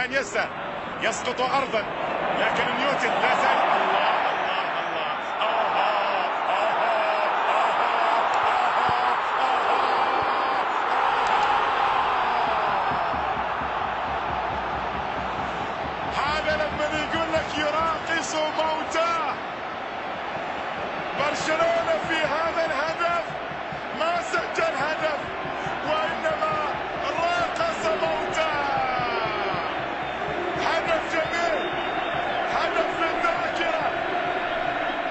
انيستا يسقط ارضا، لكن نيوتن لا زال. الله الله الله. هذا لما يقول لك يراقص موتاه. برشلونة في هذا الهدف ما سجل هدف، وإنما راقص موتاه. هدف جميل، هدف للذاكرة،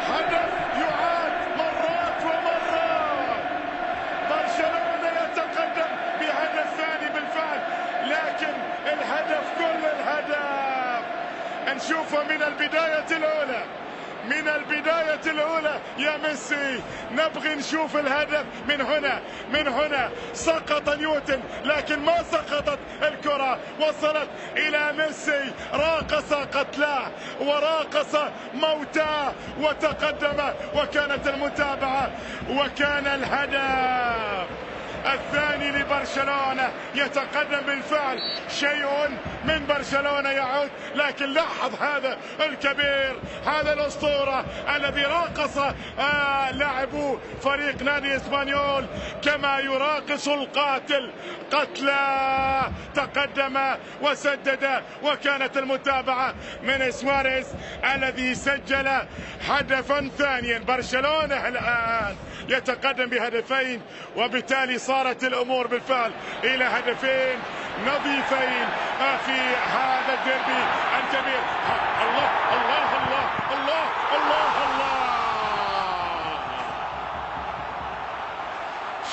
هدف يعاد مرات ومرات. برشلونة يتقدم بهدف ثاني بالفعل، لكن الهدف كل الهدف نشوفه من البداية الأولى، من البداية الأولى يا ميسي. نبغي نشوف الهدف من هنا سقط نيوتن، لكن ما سقطت الكرة، وصلت إلى ميسي. راقص قتلاه وراقص موتاه وتقدم، وكانت المتابعة وكان الهدف الثاني لبرشلونة. يتقدم بالفعل، شيء من برشلونة يعود، لكن لاحظ هذا الكبير، هذا الأسطورة الذي راقص لاعبو فريق نادي اسبانيول كما يراقص القاتل قتلاه. تقدم وسدد، وكانت المتابعة من سواريز الذي سجل هدفا ثانيا. برشلونة الآن يتقدم بهدفين، وبالتالي صارت الأمور بالفعل إلى هدفين نظيفين في هذا الديربي الكبير. الله الله الله الله الله الله.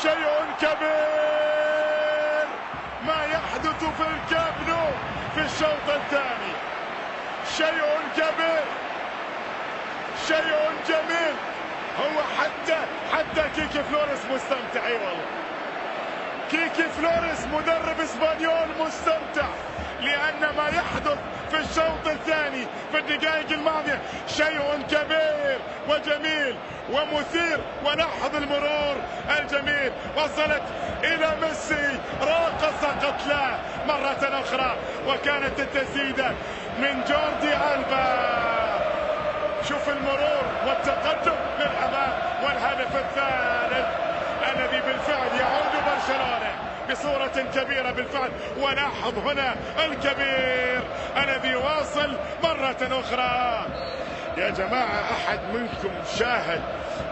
شيء كبير ما يحدث في الكامب نو في الشوط الثاني. شيء كبير، شيء جميل. هو حتى كيكي فلوريس مستمتع. اي والله كيكي فلوريس مدرب اسبانيول مستمتع، لان ما يحدث في الشوط الثاني في الدقائق الماضية شيء كبير وجميل ومثير. ولاحظ المرور الجميل، وصلت الى ميسي، راقص قتلاه مرة اخرى، وكانت التسديدة من جوردي ألبا. شوف المرور والتقدم للأمام، والهدف الثالث الذي بالفعل يعود برشلونة بصورة كبيرة بالفعل. ولاحظ هنا الكبير الذي واصل مرة أخرى. يا جماعة، أحد منكم شاهد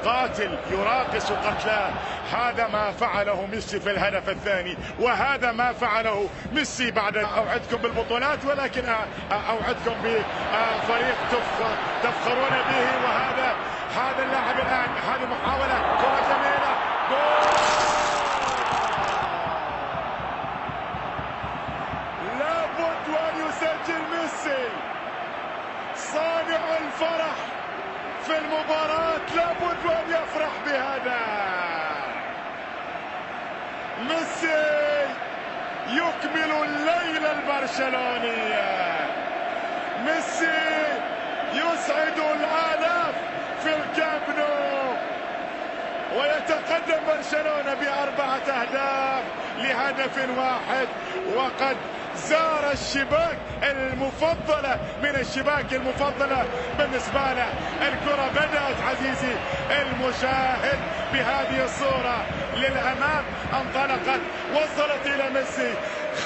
قاتل يراقص قتلاه؟ هذا ما فعله ميسي في الهدف الثاني، وهذا ما فعله ميسي بعد. أوعدكم بالبطولات، ولكن أوعدكم بفريق تفخرون به. وهذا اللاعب الآن، هذه محاولة، كرة جميلة، جول. لابد وأن يسجل ميسي صانع الفرح في المباراة، لابد وأن يفرح بهذا. ميسي يكمل الليلة البرشلونية، ميسي يسعد الآلاف في الكامب نو، ويتقدم برشلونة ب4 أهداف لهدف واحد. وقد زار الشباك المفضلة من الشباك المفضلة بالنسبة له. الكرة بدأت عزيزي المشاهد بهذه الصورة للأمام، انطلقت، وصلت إلى ميسي.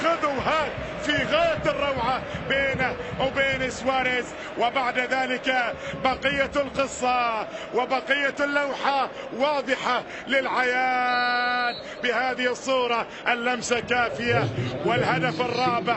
خذوا هاد في غاية الروعة بينه وبين سواريز. وبعد ذلك بقية القصة وبقية اللوحة واضحة للعيان بهذه الصورة. اللمسة كافية، والهدف الرابع،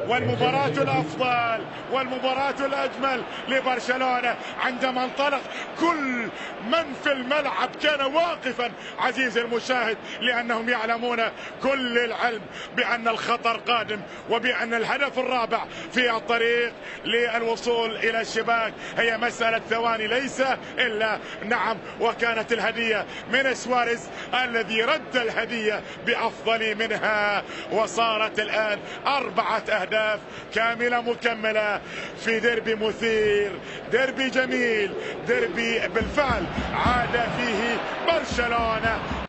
والمباراة الأفضل والمباراة الأجمل لبرشلونة عندما انطلق. كل من في الملعب كان واقفا عزيزي المشاهد، لأنهم يعلمون كل العلم بأن الخطر قادم، وبأن الهدف الرابع في الطريق للوصول إلى الشباك. هي مسألة ثواني ليس إلا نعم. وكانت الهدية من سواريز الذي رد الهدية بأفضل منها، وصارت الآن 4 أهداف كاملة مكملة في ديربي مثير، ديربي جميل، ديربي بالفعل عاد فيه برشلونة